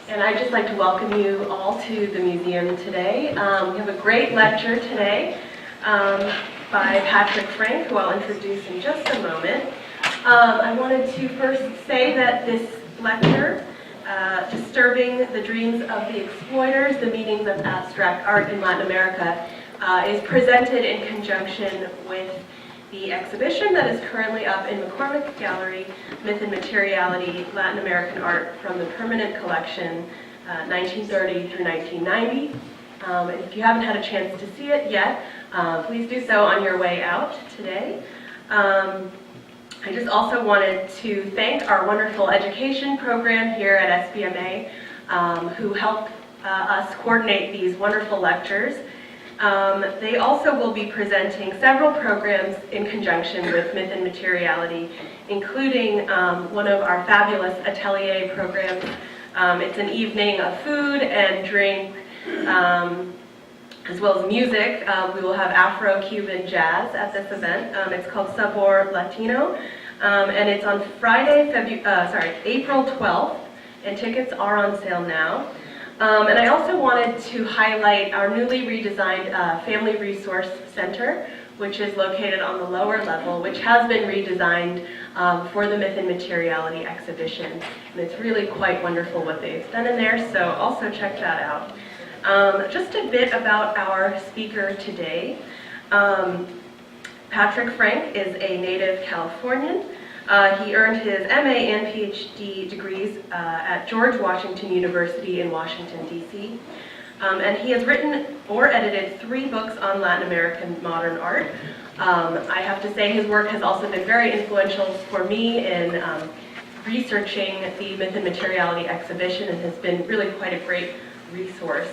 And I'd just like to welcome you all to the museum today. We have a great lecture today by Patrick Frank, who I'll introduce in just a moment. I wanted to first say that this lecture, Disturbing the Dreams of the Exploiters, the Meanings of Abstract Art in Latin America, is presented in conjunction with the exhibition that is currently up in McCormick Gallery, Myth and Materiality, Latin American Art from the Permanent Collection, 1930 through 1990. And if you haven't had a chance to see it yet, please do so on your way out today. I just also wanted to thank our wonderful education program here at SBMA, who helped us coordinate these wonderful lectures. They also will be presenting several programs in conjunction with Myth and Materiality, including one of our fabulous atelier programs. It's an evening of food and drink, as well as music. We will have Afro-Cuban jazz at this event. It's called Sabor Latino, and it's on Friday, April 12th, and tickets are on sale now. And I also wanted to highlight our newly redesigned Family Resource Center, which is located on the lower level, which has been redesigned for the Myth and Materiality exhibition. And it's really quite wonderful what they've done in there, so also check that out. Just a bit about our speaker today. Patrick Frank is a native Californian. He earned his MA and PhD degrees at George Washington University in Washington, D.C. And he has written or edited 3 books on Latin American modern art. I have to say his work has also been very influential for me in researching the Myth and Materiality exhibition and has been really quite a great resource.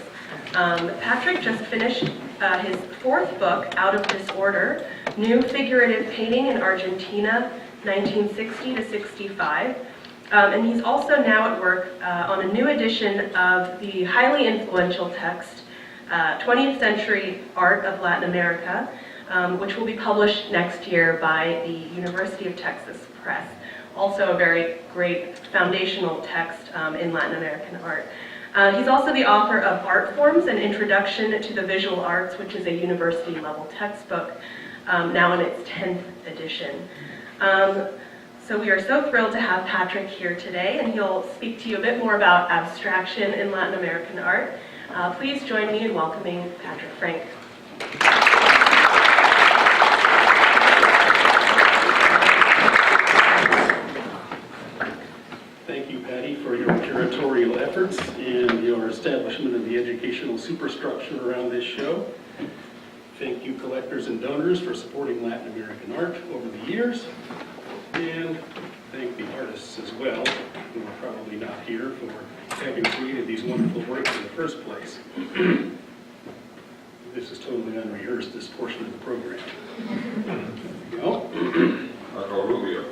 Patrick just finished his 4th book, Out of Disorder, New Figurative Painting in Argentina, 1960 to 65. And he's also now at work on a new edition of the highly influential text, 20th Century Art of Latin America, which will be published next year by the University of Texas Press. Also a very great foundational text in Latin American art. He's also the author of Art Forms, an Introduction to the Visual Arts, which is a university-level textbook, now in its 10th edition. So we are so thrilled to have Patrick here today, and he'll speak to you a bit more about abstraction in Latin American art. Please join me in welcoming Patrick Frank. Thank you, Patty, for your curatorial efforts and your establishment of the educational superstructure around this show. Thank you, collectors and donors, for supporting Latin American art over the years. And thank the artists as well, who are probably not here, for having created these wonderful works in the first place. This is totally unrehearsed, this portion of the program. There we go. Marco Rubio.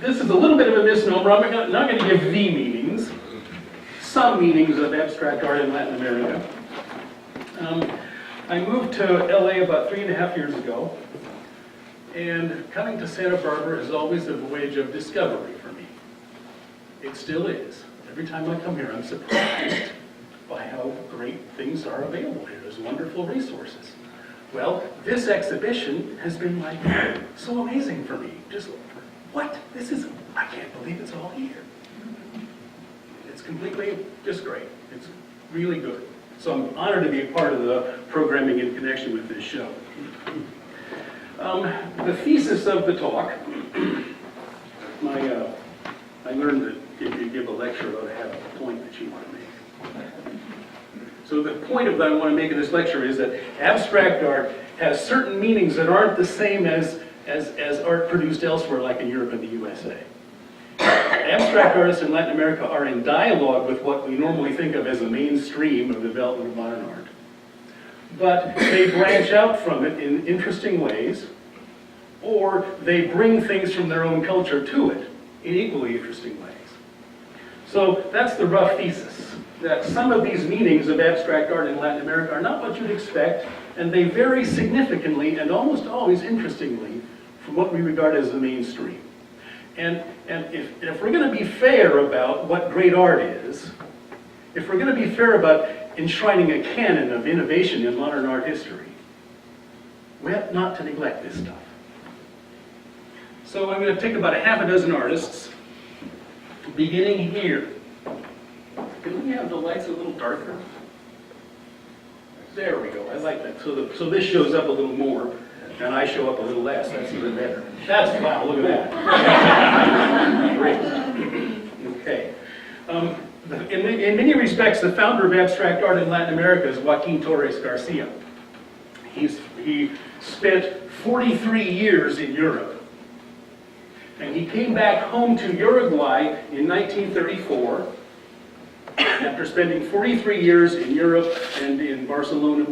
This is a little bit of a misnomer. I'm not going to give the meanings, some meanings of abstract art in Latin America. I moved to LA about 3.5 years ago, and coming to Santa Barbara is always a voyage of discovery for me. It still is. Every time I come here, I'm surprised by how great things are available here. There's wonderful resources. Well, this exhibition has been like so amazing for me. Just, what? I can't believe it's all here. It's completely just great. It's really good. So I'm honored to be a part of the programming in connection with this show. The thesis of the talk, I learned that if you give a lecture, you ought to have a point that you want to make. So the point that I want to make in this lecture is that abstract art has certain meanings that aren't the same as art produced elsewhere, like in Europe and the USA. Abstract artists in Latin America are in dialogue with what we normally think of as a mainstream of the development of modern art. But they branch out from it in interesting ways, or they bring things from their own culture to it in equally interesting ways. So that's the rough thesis. that some of these meanings of abstract art in Latin America are not what you'd expect, and they vary significantly and almost always interestingly from what we regard as the mainstream. And if we're going to be fair about what great art is, if we're going to be fair about enshrining a canon of innovation in modern art history, we have not to neglect this stuff. So I'm going to take about a half a dozen artists, beginning here. Can we have the lights a little darker? There we go. I like that. So this shows up a little more, and I show up a little less. That's even better. That's wow. Look at that. Great. Okay. In many respects, the founder of abstract art in Latin America is Joaquin Torres-García. He spent 43 years in Europe. And he came back home to Uruguay in 1934 after spending 43 years in Europe and in Barcelona,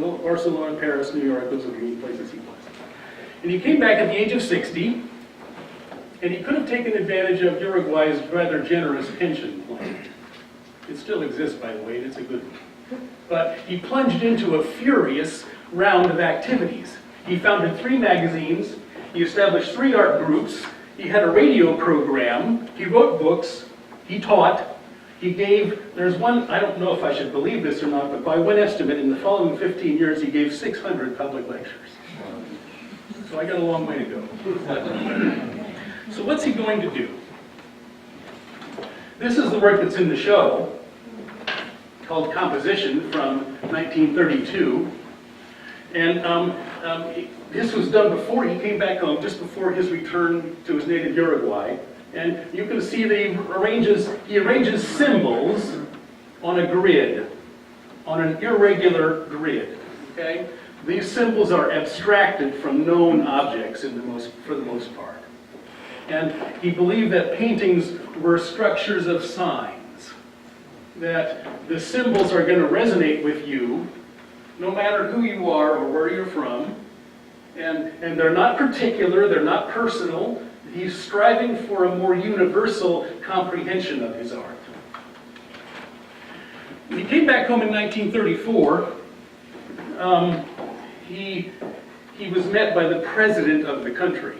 Paris, New York. Those are the main places he was. And he came back at the age of 60, and he could have taken advantage of Uruguay's rather generous pension plan. It still exists, by the way, and it's a good one. But he plunged into a furious round of activities. He founded 3 magazines, he established 3 art groups, he had a radio program, he wrote books, he taught, he gave, there's one, I don't know if I should believe this or not, but by one estimate, in the following 15 years, he gave 600 public lectures. So I got a long way to go. So what's he going to do? This is the work that's in the show, called Composition from 1932. And this was done before he came back home, just before his return to his native Uruguay. And you can see that he arranges symbols on a grid, on an irregular grid. Okay? These symbols are abstracted from known objects for the most part. And he believed that paintings were structures of signs, that the symbols are going to resonate with you no matter who you are or where you're from. And they're not particular, they're not personal. He's striving for a more universal comprehension of his art. When he came back home in 1934, he was met by the president of the country.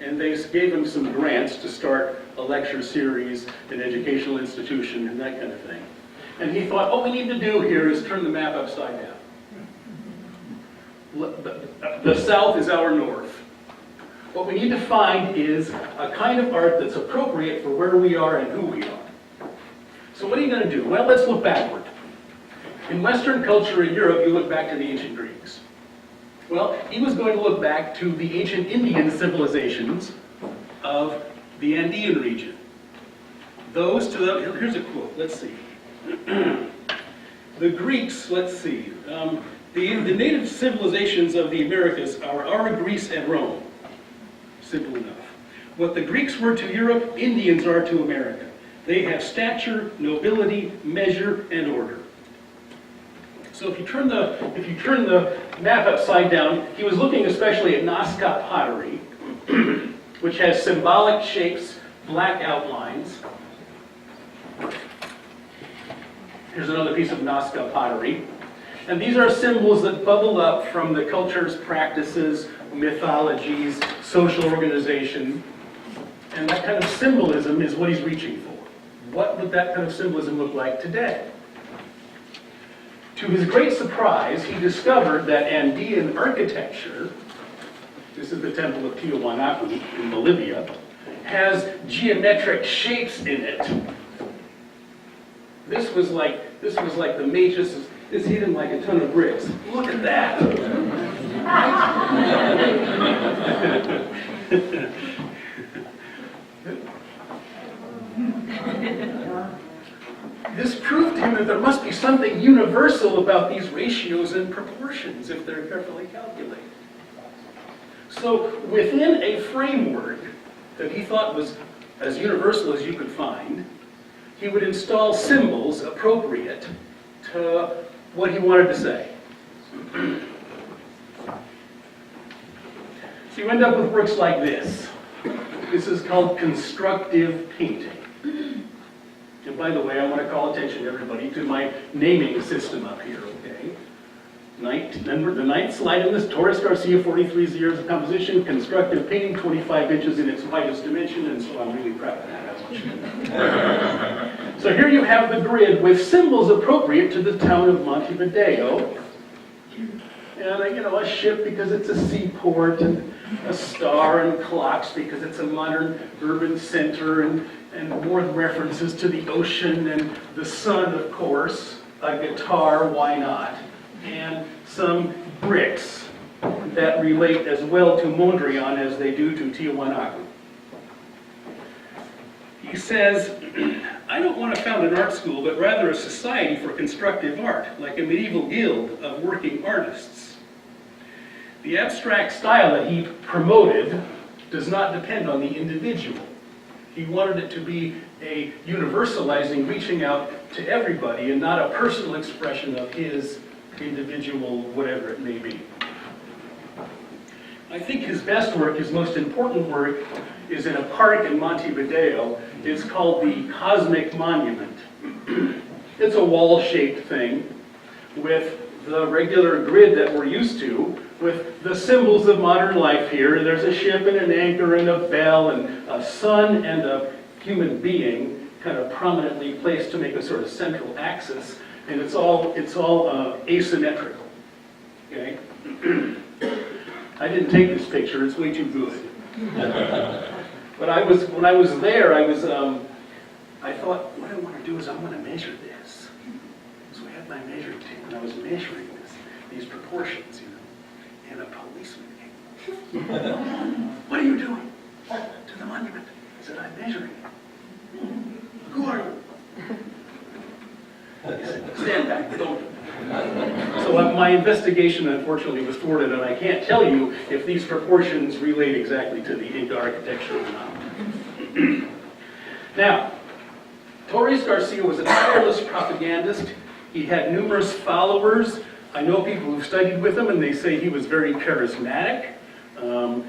And they gave him some grants to start a lecture series, an educational institution, and that kind of thing. And he thought, what we need to do here is turn the map upside down. The South is our North. What we need to find is a kind of art that's appropriate for where we are and who we are. So what are you going to do? Well, let's look backward. In Western culture in Europe, you look back to the ancient Greeks. Well, he was going to look back to the ancient Indian civilizations of the Andean region. Here's a quote, let's see. The Greeks, let's see, the native civilizations of the Americas are Greece and Rome. Simple enough. What the Greeks were to Europe, Indians are to America. They have stature, nobility, measure, and order. So if you turn the map upside down, he was looking especially at Nazca pottery, which has symbolic shapes, black outlines. Here's another piece of Nazca pottery. And these are symbols that bubble up from the culture's practices, mythologies, social organization. And that kind of symbolism is what he's reaching for. What would that kind of symbolism look like today? To his great surprise, he discovered that Andean architecture, this is the Temple of Tiwanaku in Bolivia, has geometric shapes in it. This was like the matrix. This hit him like a ton of bricks. Look at that. This proved to him that there must be something universal about these ratios and proportions if they're carefully calculated. So within a framework that he thought was as universal as you could find, he would install symbols appropriate to what he wanted to say. So you end up with works like this. This is called constructive painting. And by the way, I want to call attention, everybody, to my naming system up here, okay? The ninth slide in this, Torres-García, 43 years of composition, constructive painting, 25 inches in its widest dimension, and so I'm really proud of that. I want you. So here you have the grid with symbols appropriate to the town of Montevideo. And, a ship because it's a seaport, and a star and clocks because it's a modern urban center, and more references to the ocean and the sun, of course, a guitar, why not, and some bricks that relate as well to Mondrian as they do to Tiwanaku. He says, I don't want to found an art school, but rather a society for constructive art, like a medieval guild of working artists. The abstract style that he promoted does not depend on the individual. He wanted it to be a universalizing, reaching out to everybody, and not a personal expression of his individual, whatever it may be. I think his best work, his most important work, is in a park in Montevideo. It's called the Cosmic Monument. It's a wall-shaped thing with the regular grid that we're used to, with the symbols of modern life here. There's a ship and an anchor and a bell and a sun and a human being kind of prominently placed to make a sort of central axis, and it's all asymmetrical. Okay? I didn't take this picture, it's way too good. But when I was there, I thought, what I want to do is I want to measure this. So I had my measuring tape, and I was measuring these proportions, and a policeman came. What are you doing? To the monument. I said, I'm measuring it. Who are you? He said, stand back, don't. So my investigation, unfortunately, was thwarted, and I can't tell you if these proportions relate exactly to the Inca architecture or not. Now, Torres-García was a tireless propagandist. He had numerous followers. I know people who've studied with him, and they say he was very charismatic.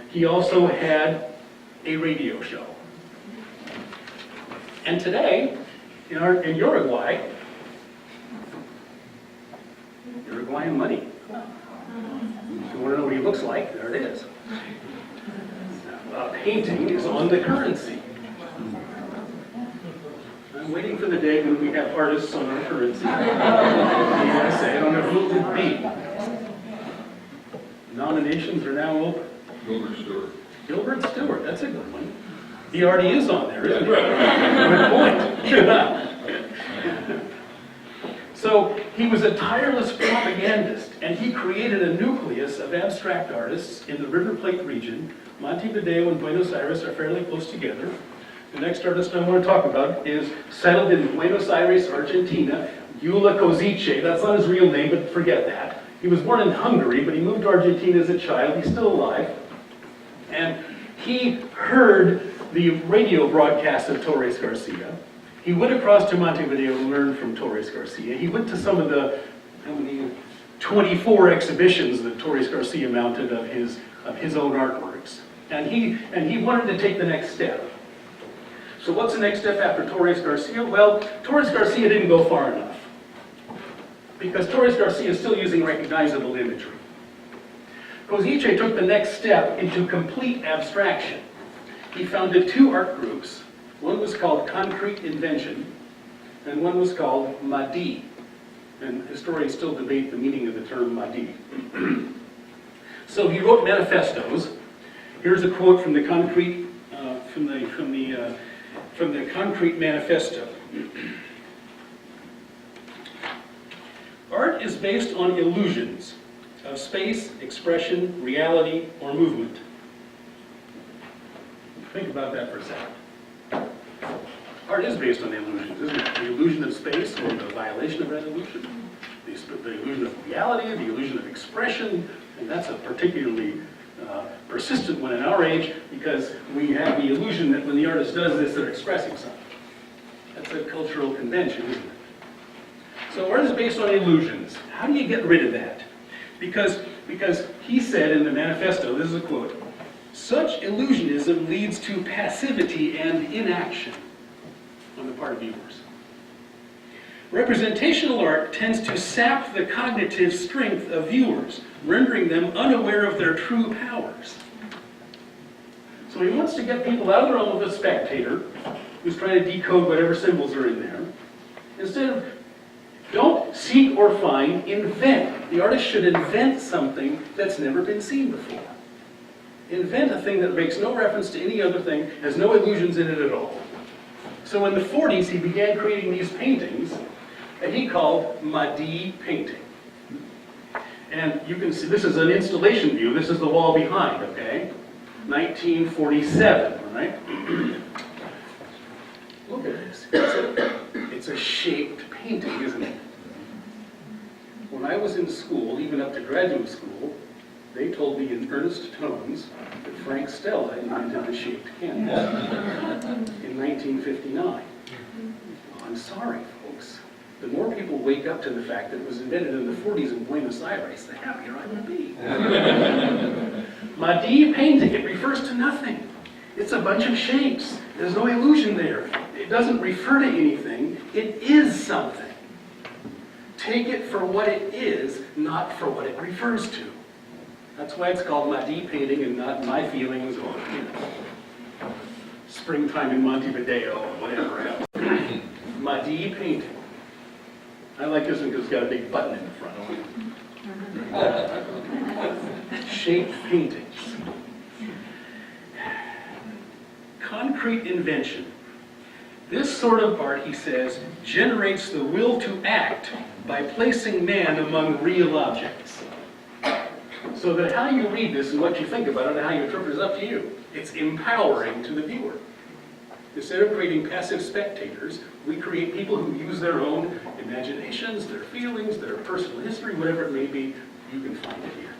He also had a radio show. And today, in Uruguay, Uruguayan money. If you want to know what he looks like, there it is. Painting is on the currency. I'm waiting for the day when we have artists on our currency. Yes, I don't know who it would be. Nominations are now open. Gilbert Stewart. Gilbert Stewart, that's a good one. He already is on there, isn't he? Good point. So he was a tireless propagandist, and he created a nucleus of abstract artists in the River Plate region. Montevideo and Buenos Aires are fairly close together. The next artist I want to talk about is settled in Buenos Aires, Argentina, Gyula Kosice. That's not his real name, but forget that. He was born in Hungary, but he moved to Argentina as a child. He's still alive. And he heard the radio broadcast of Torres-García. He went across to Montevideo and learned from Torres-García. He went to some of the 24 exhibitions that Torres-García mounted of his own artworks. And he wanted to take the next step. So what's the next step after Torres-García? Well, Torres-García didn't go far enough, because Torres-García is still using recognizable imagery. Kosice took the next step into complete abstraction. He founded two art groups. One was called Concrete Invention, and one was called Madi. And historians still debate the meaning of the term Madi. So he wrote manifestos. Here's a quote from the Concrete Concrete Manifesto. Art is based on illusions of space, expression, reality, or movement. Think about that for a second. Art is based on illusions, isn't it? The illusion of space, or the violation of that illusion. The illusion of reality, the illusion of expression, and that's a particularly persistent one in our age, because we have the illusion that when the artist does this, they're expressing something. That's a cultural convention, isn't it? So art is based on illusions. How do you get rid of that? Because he said in the manifesto, this is a quote, such illusionism leads to passivity and inaction on the part of viewers. Representational art tends to sap the cognitive strength of viewers, rendering them unaware of their true powers. So he wants to get people out of the realm of a spectator who's trying to decode whatever symbols are in there. Instead of, don't seek or find, invent. The artist should invent something that's never been seen before. Invent a thing that makes no reference to any other thing, has no illusions in it at all. So in the 40s, he began creating these paintings that he called Madi painting. And you can see, this is an installation view. This is the wall behind, okay? 1947, all right? Look at this. It's a shaped painting, isn't it? When I was in school, even up to graduate school, they told me in earnest tones that Frank Stella invented the shaped canvas in 1959. Well, I'm sorry, folks. The more people wake up to the fact that it was invented in the 40s in Buenos Aires, the happier I will be. Madi painting, it refers to nothing. It's a bunch of shapes. There's no illusion there. It doesn't refer to anything. It is something. Take it for what it is, not for what it refers to. That's why it's called Madi painting and not my feelings or, springtime in Montevideo or whatever else. Madi painting. I like this one because it's got a big button in the front. Shaped paintings. Concrete invention. This sort of art, he says, generates the will to act by placing man among real objects. So that how you read this and what you think about it and how you interpret it is up to you. It's empowering to the viewer. Instead of creating passive spectators, we create people who use their own imaginations, their feelings, their personal history, whatever it may be. You can find it here.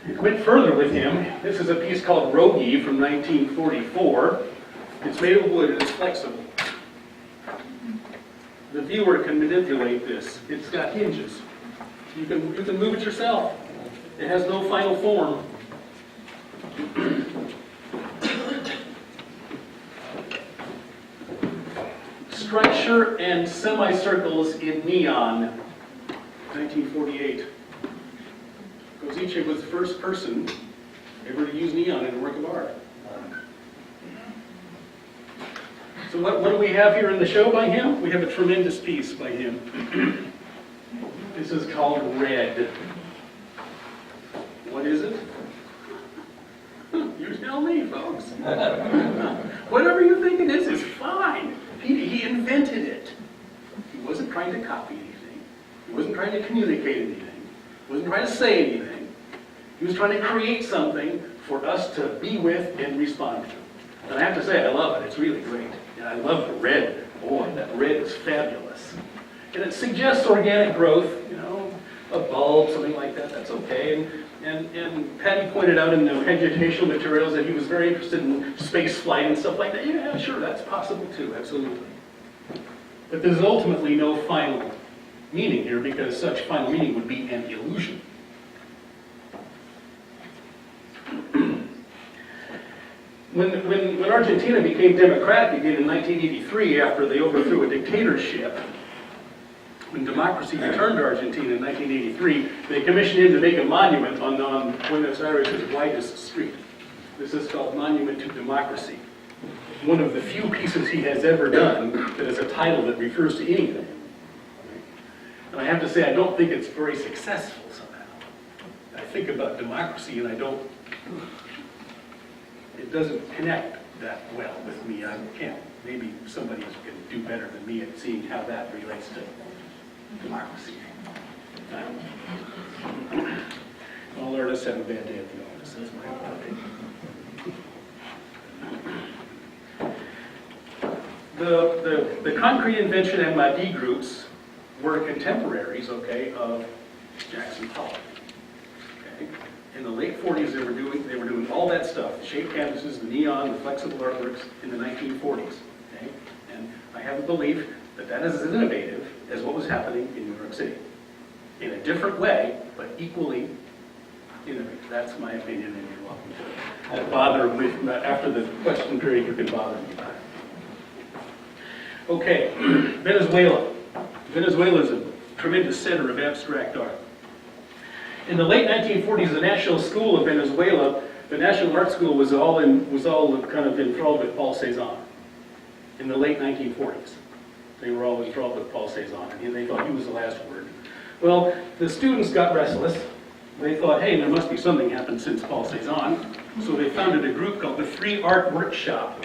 It went further with him. This is a piece called Rogi from 1944. It's made of wood and it's flexible. The viewer can manipulate this. It's got hinges. You can move it yourself. It has no final form. Structure and semicircles in neon, 1948. Kosice was the first person ever to use neon in a work of art. So what do we have here in the show by him? We have a tremendous piece by him. This is called Red. What is it? You tell me, folks. Whatever you think it is fine. He invented it. He wasn't trying to copy anything. He wasn't trying to communicate anything. He wasn't trying to say anything. He was trying to create something for us to be with and respond to. And I have to say, I love it. It's really great. And I love the red. Boy, that red is fabulous. And it suggests organic growth, a bulb, something like that. That's okay. And Patty pointed out in the vegetational materials that he was very interested in space flight and stuff like that. Yeah, sure, that's possible too, absolutely. But there's ultimately no final meaning here because such final meaning would be an illusion. When Argentina became democratic again in 1983 after they overthrew a dictatorship, when democracy returned to Argentina in 1983, they commissioned him to make a monument on Buenos Aires' widest street. This is called Monument to Democracy. One of the few pieces he has ever done that is a title that refers to anything. And I have to say, I don't think it's very successful somehow. I think about democracy and it doesn't connect that well with me. I can't. Maybe somebody can do better than me at seeing how that relates to democracy. All artists have a bad day at the office. That's my opinion. The concrete invention and Madi groups were contemporaries, of Jackson Pollock. Okay? In the late 40s, they were doing all that stuff, the shaped canvases, the neon, the flexible artworks in the 1940s. Okay? And I have a belief that that is as innovative as what was happening in New York City. In a different way, but equally innovative. That's my opinion, and you're welcome to bother with, after the question period, you can bother me about it. Okay, Venezuela. Venezuela is a tremendous center of abstract art. In the late 1940s, the National School of Venezuela, the National Art School was all kind of enthralled with Paul Cézanne. In the late 1940s, they were all enthralled with Paul Cézanne, and they thought he was the last word. Well, the students got restless. They thought, hey, there must be something happened since Paul Cézanne. So they founded a group called the Free Art Workshop.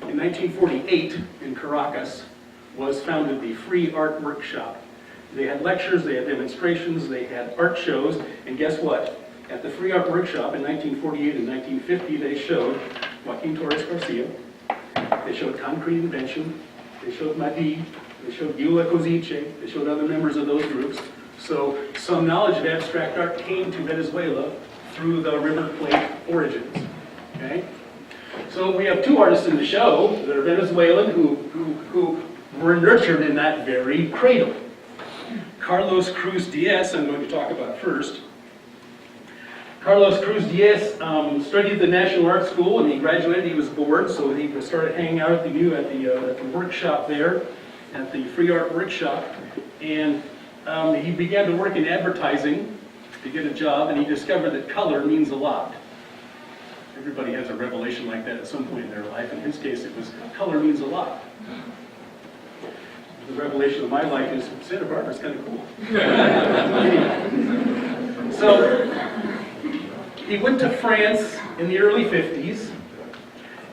In 1948, in Caracas, was founded the Free Art Workshop. They had lectures, they had demonstrations, they had art shows, and guess what? At the Free Art Workshop in 1948 and 1950, they showed Joaquin Torres-García, they showed Concrete Invention, they showed Madi, they showed Gyula, Kosice, they showed other members of those groups. So some knowledge of abstract art came to Venezuela through the River Plate origins. Okay? So we have two artists in the show that are Venezuelan who were nurtured in that very cradle. Carlos Cruz Diaz, I'm going to talk about first. Carlos Cruz Diaz studied at the National Art School. When he graduated, he was bored, so he started hanging out at the workshop there, at the Free Art Workshop. And he began to work in advertising to get a job, and he discovered that color means a lot. Everybody has a revelation like that at some point in their life. In his case, it was color means a lot. The revelation of my life is Santa Barbara's kind of cool. So he went to France in the early 50s,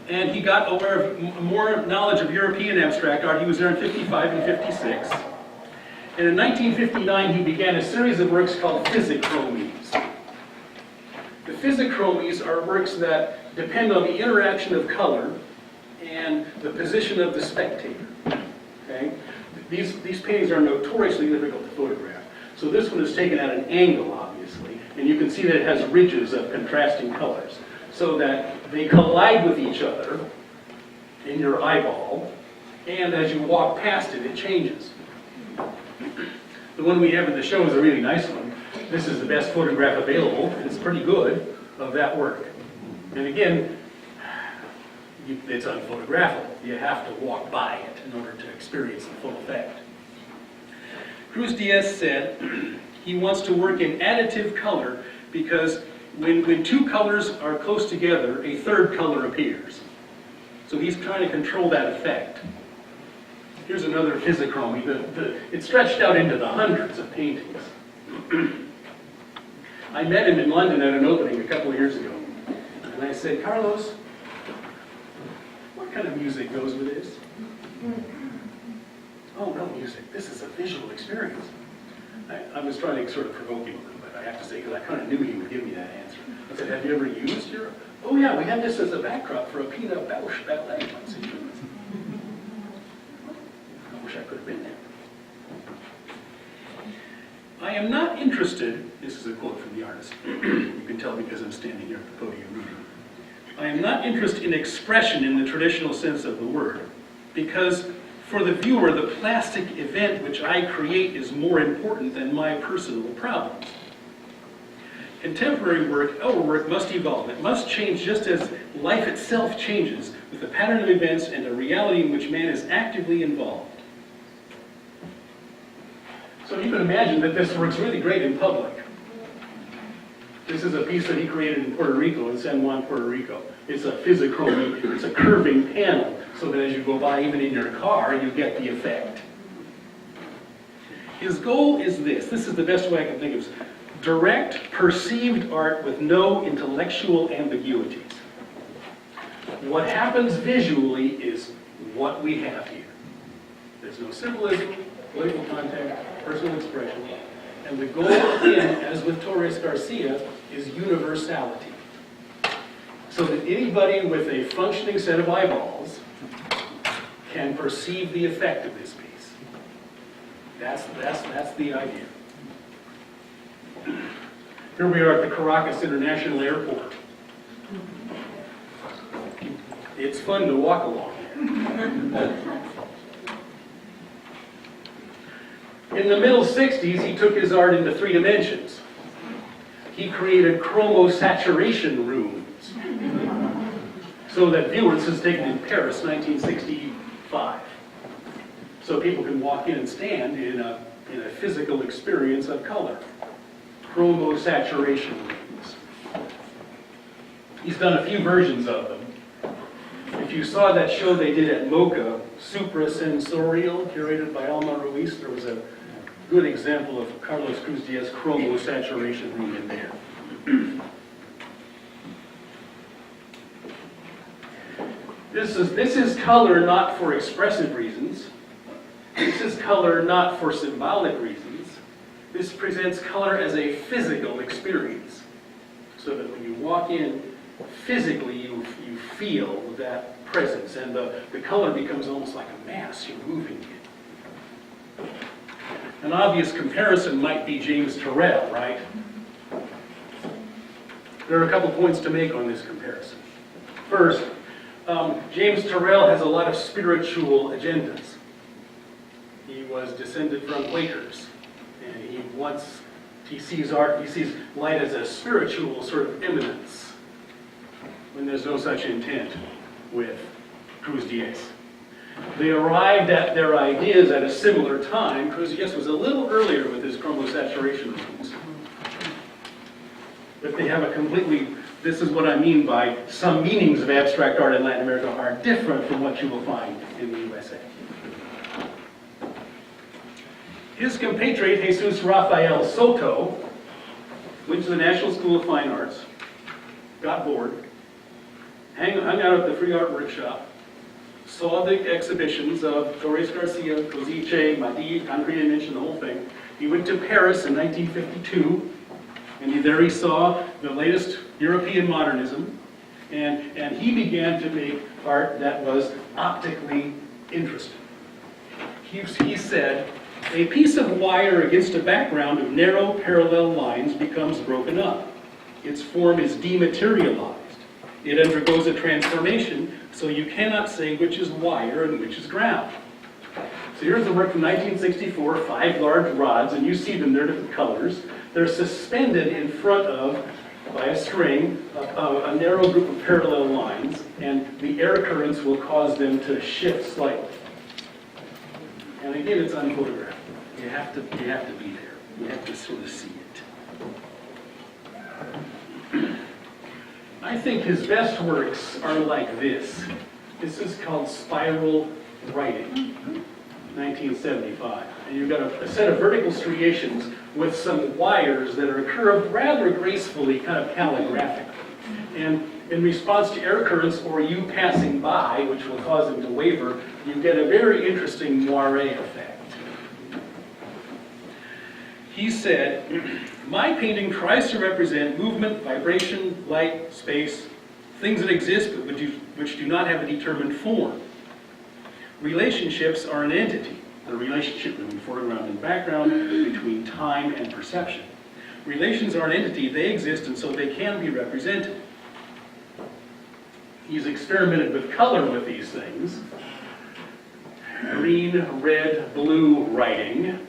and he got aware of more knowledge of European abstract art. He was there in 55 and 56. And in 1959, he began a series of works called physichromies. The physichromies are works that depend on the interaction of color and the position of the spectator. Okay? These paintings are notoriously difficult to photograph. So this one is taken at an angle, obviously, and you can see that it has ridges of contrasting colors, so that they collide with each other in your eyeball, and as you walk past it, it changes. The one we have in the show is a really nice one. This is the best photograph available. It's pretty good of that work. And again, it's unphotographable. You have to walk by it in order to experience the full effect. Cruz Diaz said he wants to work in additive color because when two colors are close together, a third color appears. So he's trying to control that effect. Here's another physichromy. It stretched out into the hundreds of paintings. I met him in London at an opening a couple of years ago. And I said, Carlos, what kind of music goes with this? Oh, no music. This is a visual experience. I was trying to sort of provoke him a little bit, I have to say, because I kind of knew he would give me that answer. I said, have you ever used your... Oh yeah, we had this as a backdrop for a Pina Bausch ballet once in Cuba. I wish I could have been there. I am not interested, this is a quote from the artist, you can tell because I'm standing here at the podium reading. I am not interested in expression in the traditional sense of the word, because for the viewer, the plastic event which I create is more important than my personal problems. Contemporary work, our work, must evolve. It must change just as life itself changes with the pattern of events and a reality in which man is actively involved. So you can imagine that this works really great in public. This is a piece that he created in Puerto Rico, in San Juan, Puerto Rico. It's a physichromy, it's a curving panel, so that as you go by, even in your car, you get the effect. His goal is this is the best way I can think of it. Direct, perceived art with no intellectual ambiguities. What happens visually is what we have here. There's no symbolism, political context, personal expression. And the goal, again, as with Torres-García, is universality. So that anybody with a functioning set of eyeballs can perceive the effect of this piece. That's the idea. Here we are at the Caracas International Airport. It's fun to walk along here. In the middle 60s, he took his art into 3 dimensions. He created chromosaturation rooms. So that viewers, this is taken in Paris, 1965. so people can walk in and stand in a physical experience of color. Chromosaturation rings. He's done a few versions of them. If you saw that show they did at MoCA, Suprasensorial, curated by Alma Ruiz, there was a good example of Carlos Cruz Diaz's chromosaturation ring in there. This is color not for expressive reasons. This is color not for symbolic reasons. This presents color as a physical experience. So that when you walk in, physically you feel that presence, and the color becomes almost like a mass. You're moving it. An obvious comparison might be James Turrell, right? There are a couple points to make on this comparison. First, James Turrell has a lot of spiritual agendas. He was descended from Quakers, and he sees art, he sees light as a spiritual sort of eminence, when there's no such intent with Cruz Diaz. They arrived at their ideas at a similar time. Cruz Diaz was a little earlier with his chromosaturation rings. But they have a completely, this is what I mean by some meanings of abstract art in Latin America are different from what you will find in the USA. His compatriot, Jesus Rafael Soto, went to the National School of Fine Arts, got bored, hung out at the Free Art Workshop, saw the exhibitions of Torres-García, Kosice, Madi, concrete image, the whole thing. He went to Paris in 1952, and there he saw the latest European modernism, and he began to make art that was optically interesting. He said, a piece of wire against a background of narrow parallel lines becomes broken up. Its form is dematerialized. It undergoes a transformation, so you cannot say which is wire and which is ground. So here's the work from 1964, 5 large rods, and you see them, they're different colors. They're suspended in front of, by a string, a narrow group of parallel lines, and the air currents will cause them to shift slightly. And again, it's unphotographed. You have to be there. You have to sort of see it. I think his best works are like this. This is called Spiral Writing, 1975. And you've got a set of vertical striations with some wires that are curved rather gracefully, kind of calligraphically. And in response to air currents or you passing by, which will cause them to waver, you get a very interesting moire effect. He said, my painting tries to represent movement, vibration, light, space, things that exist but which do not have a determined form. Relationships are an entity, the relationship between foreground and background, between time and perception. Relations are an entity, they exist, and so they can be represented. He's experimented with color with these things. Green, red, blue writing.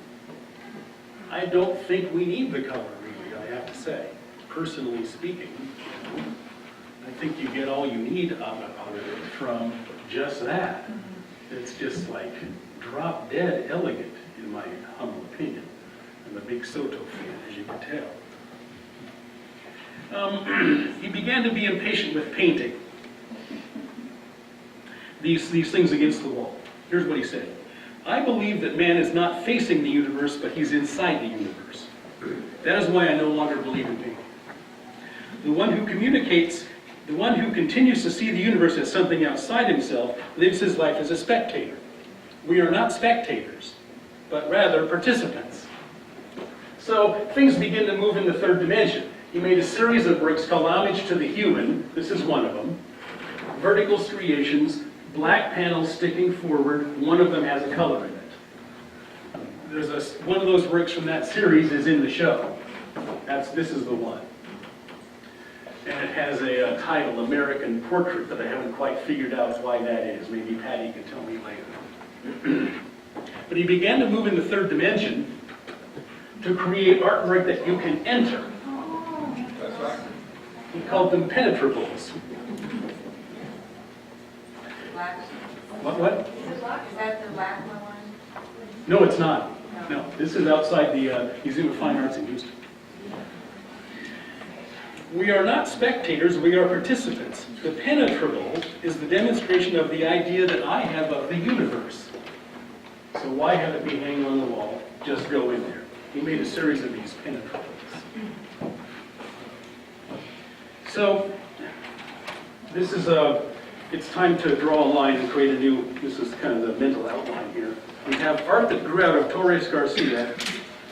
I don't think we need the color, really, I have to say. Personally speaking, I think you get all you need out of it from just that. It's just like drop dead elegant, in my humble opinion. I'm a big Soto fan, as you can tell. He began to be impatient with painting these things against the wall. Here's what he said. I believe that man is not facing the universe, but he's inside the universe. That is why I no longer believe in painting. The one who communicates, the one who continues to see the universe as something outside himself, lives his life as a spectator. We are not spectators, but rather participants. So things begin to move in the third dimension. He made a series of works called Homage to the Human. This is one of them. Vertical striations, black panels sticking forward. One of them has a color in it. One of those works from that series is in the show. This is the one. And it has a title, American Portrait, that I haven't quite figured out why that is. Maybe Patty can tell me later. But he began to move in the third dimension to create artwork that you can enter. That's right. He called them penetrables. Black. What? Is that the black one? No, it's not. No, this is outside the Museum of Fine Arts in Houston. We are not spectators, we are participants. The penetrable is the demonstration of the idea that I have of the universe. So why have it be hanging on the wall? Just go in there. He made a series of these penetrables. So this is it's time to draw a line and create a new, this is kind of the mental outline here. We have art that grew out of Torres-García,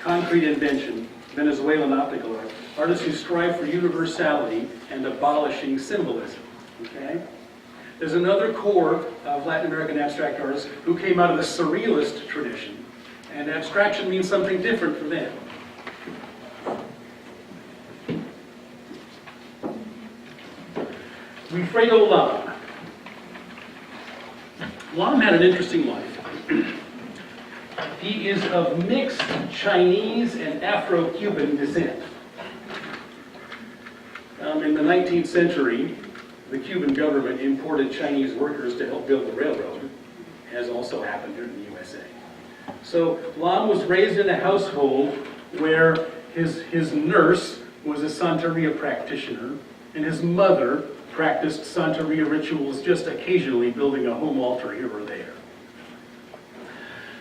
concrete invention, Venezuelan optical art, artists who strive for universality and abolishing symbolism, okay? There's another core of Latin American abstract artists who came out of the surrealist tradition, and abstraction means something different for them. Wifredo Lam. Lam had an interesting life. He is of mixed Chinese and Afro-Cuban descent. In the 19th century, the Cuban government imported Chinese workers to help build the railroad, as also happened here in the USA. So Lam was raised in a household where his nurse was a Santeria practitioner, and his mother practiced Santeria rituals just occasionally, building a home altar here or there.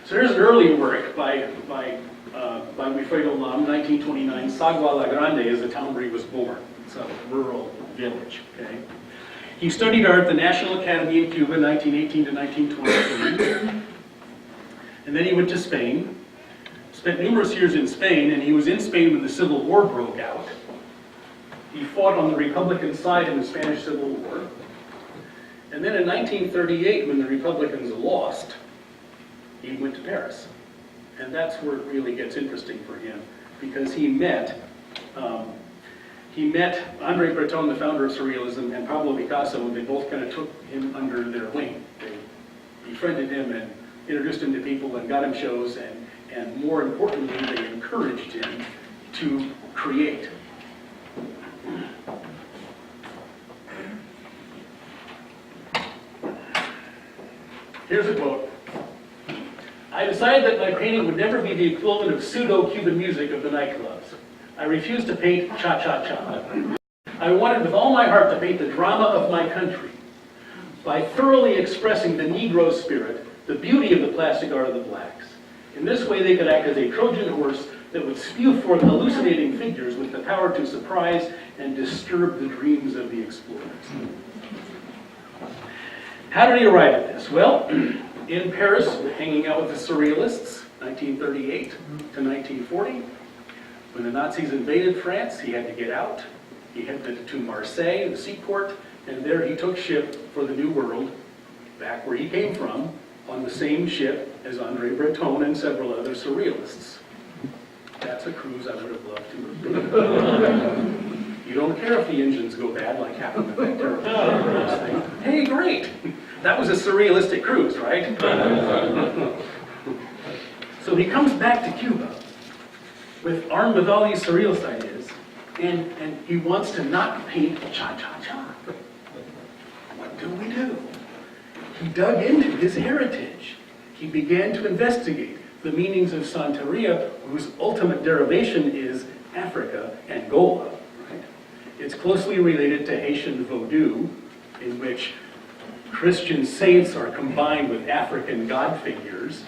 So here's an early work by Wifredo Lam, 1929. Sagua La Grande is the town where he was born. It's a rural village, okay? He studied art at the National Academy in Cuba, 1918 to 1923. And then he went to Spain, spent numerous years in Spain, and he was in Spain when the Civil War broke out. He fought on the Republican side in the Spanish Civil War. And then in 1938, when the Republicans lost, he went to Paris. And that's where it really gets interesting for him, because he met André Breton, the founder of Surrealism, and Pablo Picasso, and they both kind of took him under their wing. They befriended him and introduced him to people and got him shows, and more importantly, they encouraged him to create. Here's a quote. I decided that my painting would never be the equivalent of pseudo-Cuban music of the nightclubs. I refused to paint cha-cha-cha. I wanted with all my heart to paint the drama of my country by thoroughly expressing the Negro spirit, the beauty of the plastic art of the blacks. In this way, they could act as a Trojan horse that would spew forth hallucinating figures with the power to surprise and disturb the dreams of the explorers. How did he arrive at this? Well, in Paris, hanging out with the Surrealists, 1938 to 1940. When the Nazis invaded France, he had to get out. He headed to Marseille, the seaport, and there he took ship for the New World, back where he came from, on the same ship as André Breton and several other Surrealists. That's a cruise I would have loved to have been. You don't care if the engines go bad, like happened with that terrible thing. Hey, great! That was a surrealistic cruise, right? So he comes back to Cuba, armed with all these surrealist ideas, and he wants to not paint cha-cha-cha. What do we do? He dug into his heritage. He began to investigate the meanings of Santeria, whose ultimate derivation is Africa, Angola. Right? It's closely related to Haitian Vodou, in which Christian saints are combined with African god figures.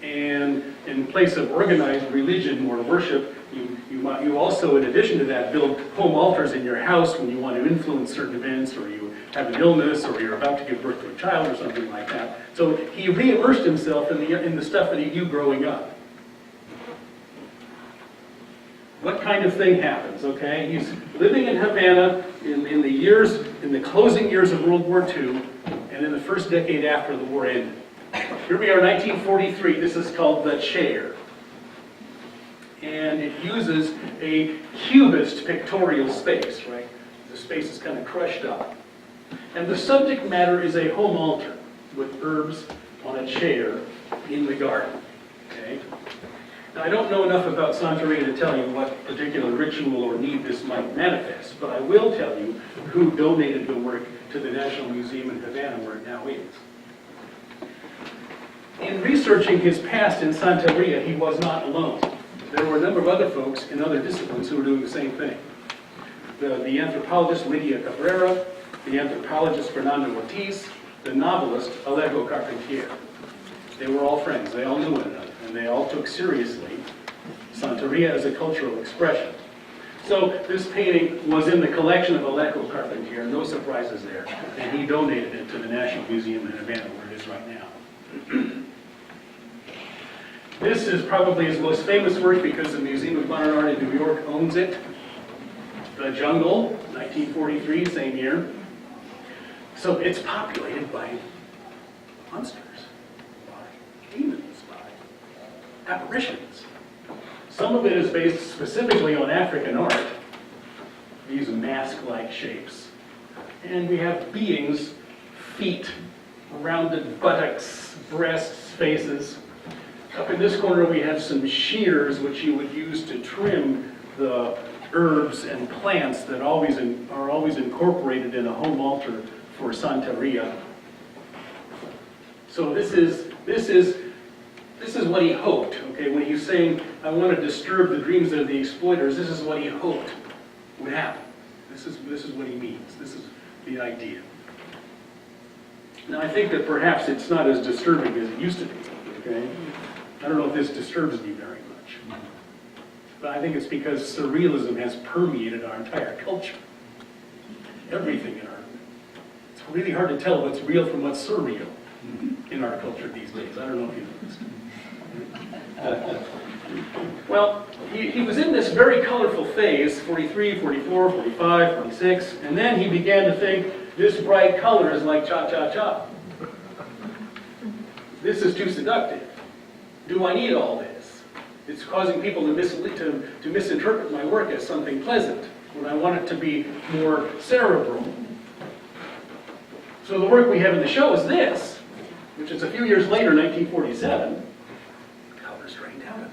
And in place of organized religion or worship, you also, in addition to that, build home altars in your house when you want to influence certain events, or you have an illness, or you're about to give birth to a child, or something like that. So he re-immersed himself in the stuff that he knew growing up. What kind of thing happens? Okay, he's living in Havana in the closing years of World War II, and in the first decade after the war ended. Here we are, 1943. This is called The Chair. And it uses a cubist pictorial space, right? The space is kind of crushed up. And the subject matter is a home altar with herbs on a chair in the garden, okay? Now, I don't know enough about Santeria to tell you what particular ritual or need this might manifest, but I will tell you who donated the work to the National Museum in Havana, where it now is. In researching his past in Santeria, he was not alone. There were a number of other folks in other disciplines who were doing the same thing. The anthropologist Lydia Cabrera, the anthropologist Fernando Ortiz, the novelist Alejo Carpentier. They were all friends. They all knew one another, and they all took seriously Santeria as a cultural expression. So this painting was in the collection of Alejo Carpentier, no surprises there, and he donated it to the National Museum in Havana, where it is right now. This is probably his most famous work because the Museum of Modern Art in New York owns it. The Jungle, 1943, same year. So it's populated by monsters, by demons, by apparitions. Some of it is based specifically on African art, these mask-like shapes. And we have beings, feet, rounded buttocks, breasts, faces. Up in this corner we have some shears which you would use to trim the herbs and plants that are always incorporated in a home altar for Santeria. So this is what he hoped. Okay, when he's saying, "I want to disturb the dreams of the exploiters," this is what he hoped would happen. This is what he means. This is the idea. Now I think that perhaps it's not as disturbing as it used to be. Okay, I don't know if this disturbs me very much. But I think it's because surrealism has permeated our entire culture. Everything in our... It's really hard to tell what's real from what's surreal in our culture these days. I don't know if you noticed. Well, he was in this very colorful phase, 43, 44, 45, 46, and then he began to think, this bright color is like cha-cha-cha. This is too seductive. Do I need all this? It's causing people to misinterpret my work as something pleasant, when I want it to be more cerebral. So the work we have in the show is this, which is a few years later, 1947. The color's drained out of it.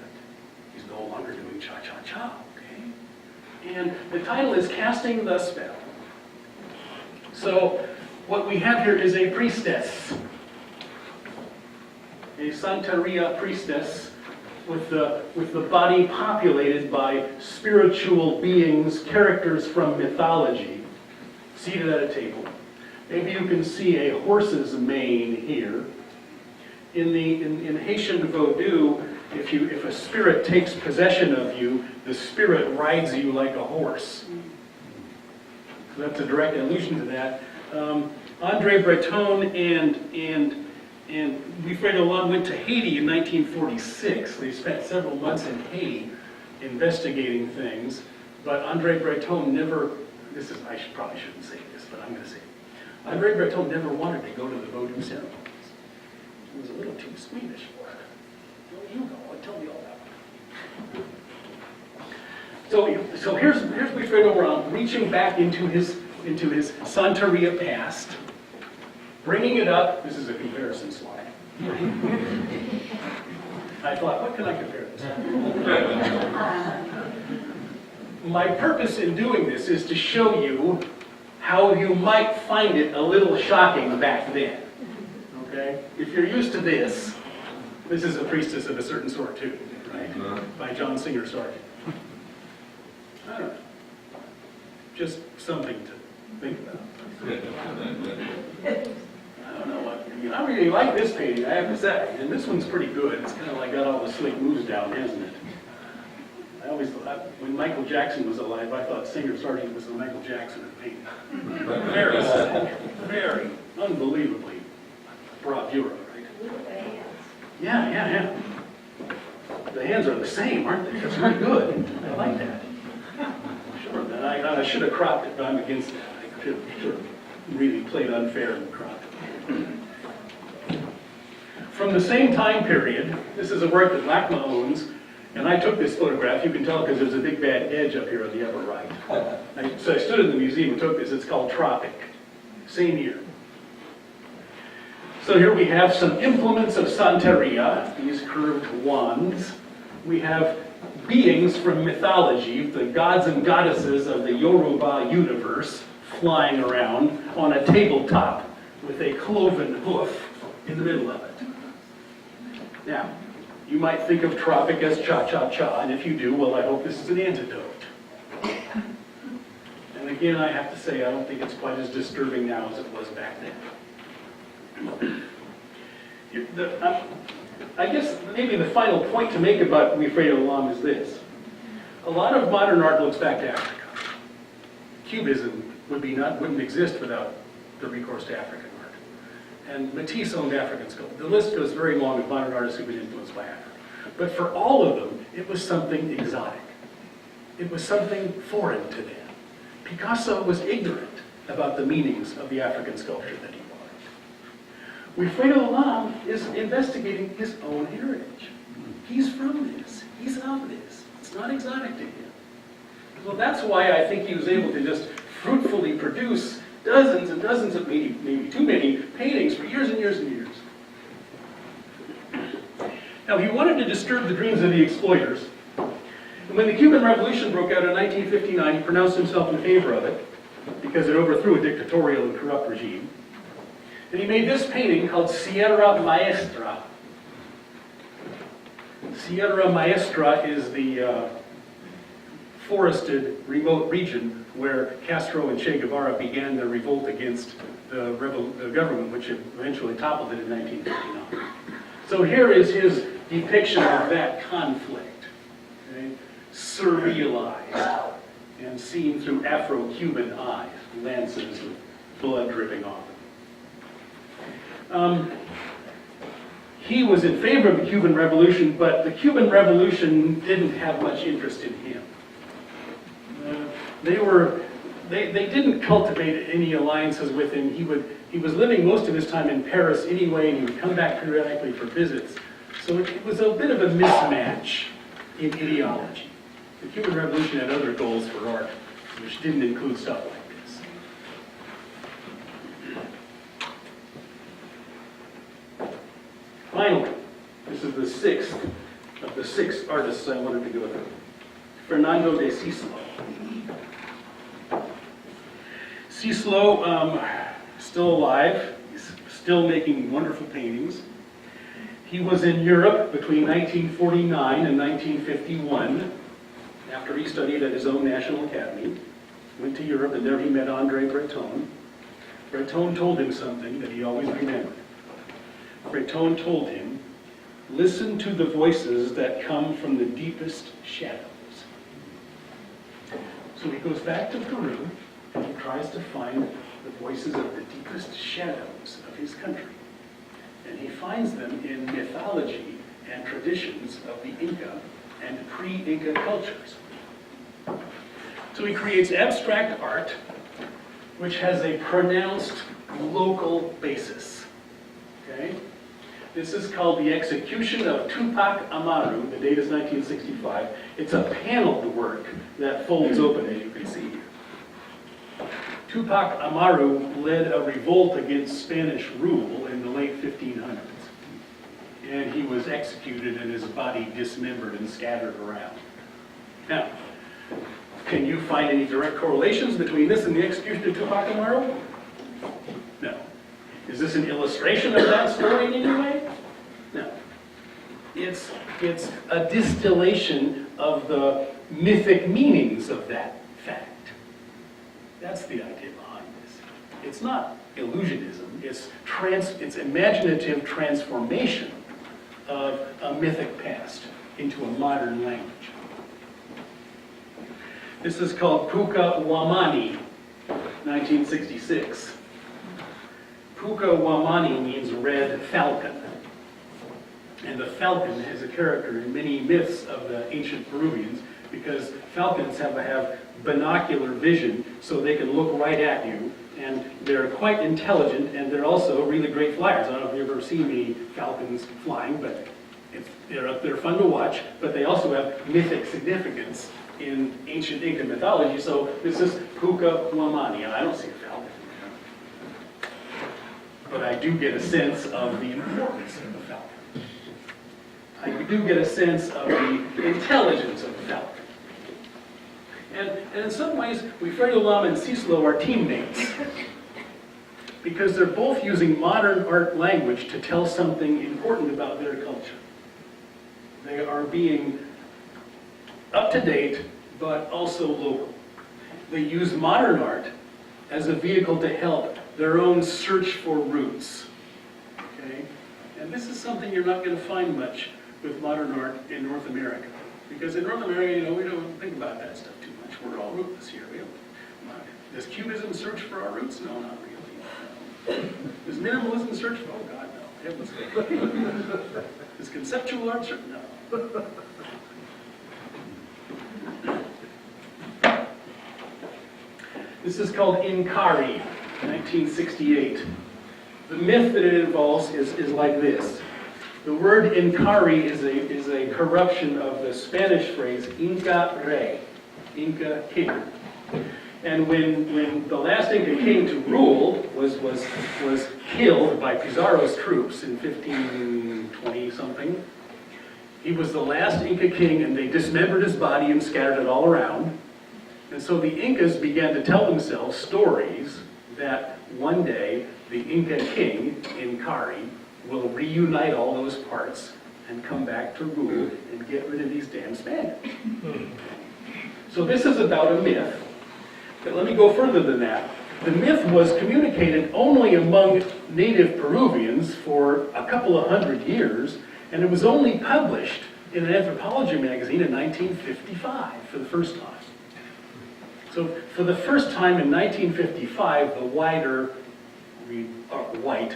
He's no longer doing cha-cha-cha, okay? And the title is Casting the Spell. So what we have here is a priestess. A Santeria priestess with the body populated by spiritual beings, characters from mythology, seated at a table. Maybe you can see a horse's mane here. In Haitian Vodou, if a spirit takes possession of you, the spirit rides you like a horse. So that's a direct allusion to that. Andre Breton and Wifredo Lam went to Haiti in 1946. They spent several months in Haiti investigating things, but Andre Breton never, probably shouldn't say this, but I'm going to say it. Andre Breton never wanted to go to the Vodou ceremonies. He was a little too squeamish for it. Well, you go and tell me all about it. So here's Wifredo Lam reaching back into his Santeria past, bringing it up. This is a comparison slide. I thought, what can I compare this to? My purpose in doing this is to show you how you might find it a little shocking back then. Okay? If you're used to this is a priestess of a certain sort too, right? By John Singer Sargent. I don't know. Just something to think about. I don't know what. I really like this painting, I have to say. And this one's pretty good. It's kind of like got all the slick moves down, hasn't it? I always thought, when Michael Jackson was alive, I thought Singer Sargent was the Michael Jackson of painting. Very slick, very unbelievably bravura, right? Yeah. The hands are the same, aren't they? That's really good. I like that. Sure, then I should have cropped it, but I'm against that. I should have really played unfair and cropped it. From the same time period, this is a work that LACMA owns, and I took this photograph. You can tell because there's a big bad edge up here on the upper right. So I stood in the museum and took this. It's called Tropic. Same year. So here we have some implements of Santeria, these curved wands. We have beings from mythology, the gods and goddesses of the Yoruba universe, flying around on a tabletop with a cloven hoof in the middle of it. Now, you might think of tropic as cha-cha-cha, and if you do, well, I hope this is an antidote. And again, I have to say, I don't think it's quite as disturbing now as it was back then. I guess maybe the final point to make about Wifredo Lam is this. A lot of modern art looks back to Africa. Cubism wouldn't exist without the recourse to African art. And Matisse owned African sculpture. The list goes very long of modern artists who've been influenced by Africa. But for all of them, it was something exotic. It was something foreign to them. Picasso was ignorant about the meanings of the African sculpture that he wanted. Wifredo Lam is investigating his own heritage. He's from this. He's of this. It's not exotic to him. So that's why I think he was able to just fruitfully produce dozens and dozens of, maybe too many, paintings for years and years and years. Now, he wanted to disturb the dreams of the exploiters. And when the Cuban Revolution broke out in 1959, he pronounced himself in favor of it because it overthrew a dictatorial and corrupt regime. And he made this painting called Sierra Maestra. Sierra Maestra is the forested, remote region where Castro and Che Guevara began their revolt against the government, which eventually toppled it in 1959. So here is his depiction of that conflict, okay? Surrealized and seen through Afro-Cuban eyes, lances with blood dripping off them. He was in favor of the Cuban Revolution, but the Cuban Revolution didn't have much interest in him. They didn't cultivate any alliances with him. He was living most of his time in Paris anyway, and he would come back periodically for visits. So it was a bit of a mismatch in ideology. The Cuban Revolution had other goals for art, which didn't include stuff like this. Finally, this is the sixth of the 6 artists I wanted to go through. Fernando de Szyszlo. Szyszlo, still alive, he's still making wonderful paintings. He was in Europe between 1949 and 1951, after he studied at his own National Academy. Went to Europe, and there he met André Breton. Breton told him something that he always remembered. Breton told him, "Listen to the voices that come from the deepest shadows." So he goes back to Peru, and he tries to find the voices of the deepest shadows of his country. And he finds them in mythology and traditions of the Inca and pre-Inca cultures. So he creates abstract art which has a pronounced local basis. Okay? This is called The Execution of Tupac Amaru. The date is 1965. It's a paneled work that folds open, as you can see here. Tupac Amaru led a revolt against Spanish rule in the late 1500s. And he was executed and his body dismembered and scattered around. Now, can you find any direct correlations between this and the execution of Tupac Amaru? No. Is this an illustration of that story in any way? No. It's a distillation of the mythic meanings of that fact. That's the idea behind this. It's not illusionism, it's imaginative transformation of a mythic past into a modern language. This is called Puka Wamani, 1966. Puka Wamani means red falcon. And the falcon is a character in many myths of the ancient Peruvians because falcons have binocular vision so they can look right at you, and they're quite intelligent, and they're also really great flyers. I don't know if you've ever seen any falcons flying, but they're fun to watch, but they also have mythic significance in ancient Inca mythology. So this is Puka Wamani, and I don't see a falcon. But I do get a sense of the importance of the falcon. I do get a sense of the intelligence of the falcon. And in some ways, Wifredo Lam and Szyszlo are teammates because they're both using modern art language to tell something important about their culture. They are being up to date, but also local. They use modern art as a vehicle to help their own search for roots. Okay? And this is something you're not going to find much with modern art in North America. Because in North America, we don't think about that stuff too much. We're all rootless here. Does Cubism search for our roots? No, not really. No. Does minimalism search for, oh God, no. Heavens sake. Does conceptual art search? No. This is called Inkari, 1968. The myth that it involves is like this. The word Inkari is a corruption of the Spanish phrase Inca Rey, Inca king. And when the last Inca king to rule was killed by Pizarro's troops in 1520-something, he was the last Inca king, and they dismembered his body and scattered it all around. And so the Incas began to tell themselves stories that one day the Inca king, Inkari, will reunite all those parts and come back to rule and get rid of these damn Spaniards. So this is about a myth. But let me go further than that. The myth was communicated only among native Peruvians for a couple of hundred years, and it was only published in an anthropology magazine in 1955 for the first time. So for the first time in 1955, the wider white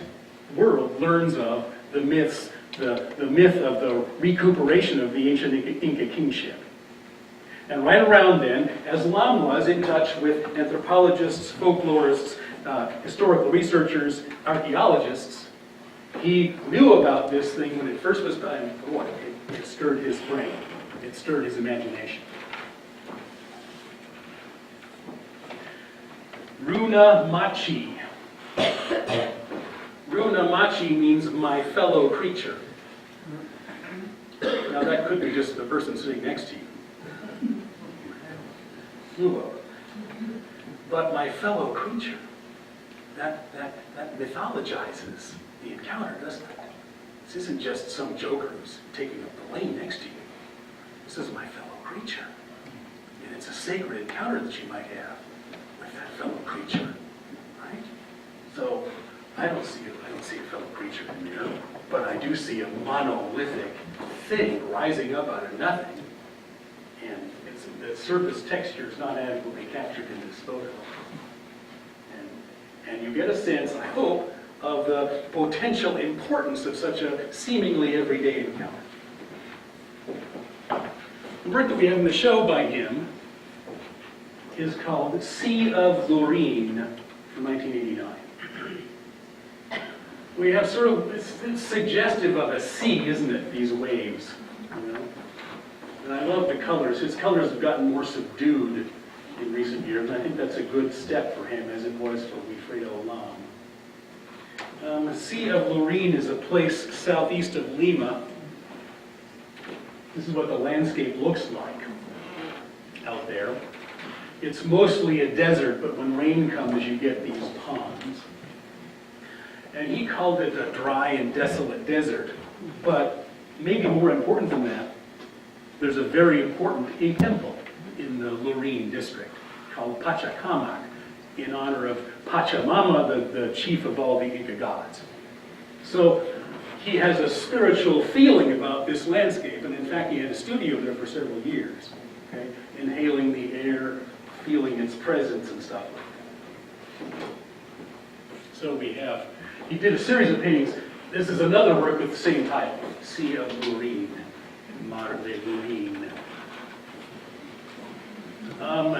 world learns of the myths, the myth of the recuperation of the ancient Inca kingship. And right around then, as Lam was in touch with anthropologists, folklorists, historical researchers, archaeologists, he knew about this thing when it first was done. Boy, it stirred his brain. It stirred his imagination. Runa Machi. Runa Machi means my fellow creature. Now that could be just the person sitting next to you. But my fellow creature, that mythologizes the encounter, doesn't it? This isn't just some joker who's taking up the lane next to you. This is my fellow creature. And it's a sacred encounter that you might have with that fellow creature, right? So I don't see a fellow creature in there, but I do see a monolithic thing rising up out of nothing. And the surface texture is not adequately captured in this photo. And you get a sense, I hope, of the potential importance of such a seemingly everyday encounter. The work that we have in the show by him is called Sea of Loreen from 1989. We have sort of, it's suggestive of a sea, isn't it, these waves, you know? And I love the colors. His colors have gotten more subdued in recent years, and I think that's a good step for him, as it was for Wifredo Lam. The Sea of Loreen is a place southeast of Lima. This is what the landscape looks like out there. It's mostly a desert, but when rain comes, you get these ponds. And he called it a dry and desolate desert. But maybe more important than that, there's a very important temple in the Loreen district called Pachacamac, in honor of Pachamama, the chief of all the Inca gods. So he has a spiritual feeling about this landscape, and in fact he had a studio there for several years, okay? Inhaling the air, feeling its presence and stuff like that. So he did a series of paintings. This is another work with the same title, Sea of Loreen, modern day Loreen.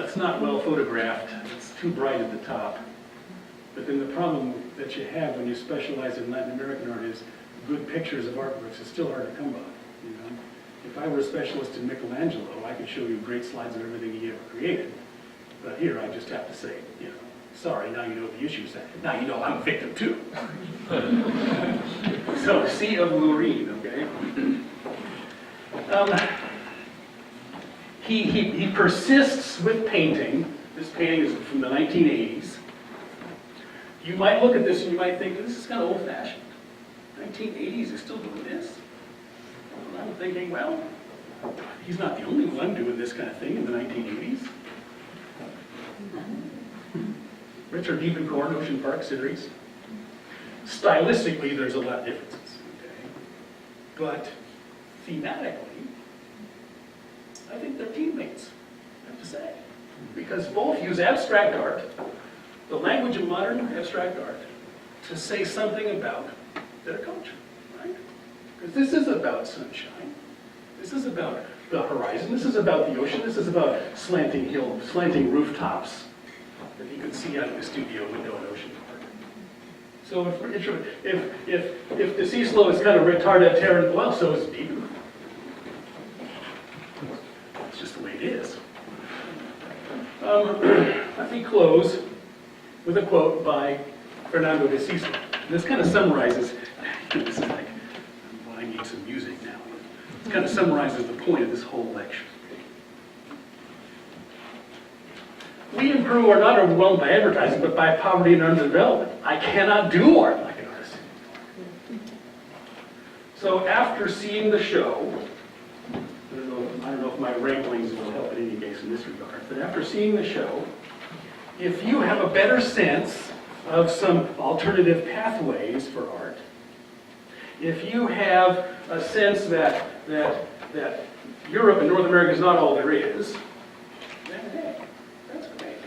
It's not well photographed. It's too bright at the top. But then the problem that you have when you specialize in Latin American art is good pictures of artworks is still hard to come by. You know, if I were a specialist in Michelangelo, I could show you great slides of everything he ever created. But here I just have to say, you know, sorry, now you know the issues. Now you know I'm a victim too. So, Sea of Loreen, okay? He persists with painting. This painting is from the 1980s. You might look at this and you might think, this is kind of old-fashioned. 1980s is still doing this? Well, I'm thinking, well, he's not the only one doing this kind of thing in the 1980s. Richard Diebenkorn, Ocean Park series. Stylistically, there's a lot of differences, okay? But thematically, I think they're teammates, I have to say. Because both use abstract art, the language of modern abstract art, to say something about their culture, right? Because this is about sunshine. This is about the horizon. This is about the ocean. This is about slanting hills, slanting rooftops that you can see out of the studio window in Ocean Park. So if the Szyszlo is kind of retardataire, well, so is Bieber. It's just the way it is. Let me close with a quote by Fernando de Szyszlo. This kind of summarizes, this is like, well, I need some music now. This kind of summarizes the point of this whole lecture. We in Peru are not overwhelmed by advertising, but by poverty and underdevelopment. I cannot do art like an artist anymore. So after seeing the show, I don't know if my ramblings will help in any case in this regard, but after seeing the show, if you have a better sense of some alternative pathways for art, if you have a sense that Europe and North America is not all there is, then hey, that's great.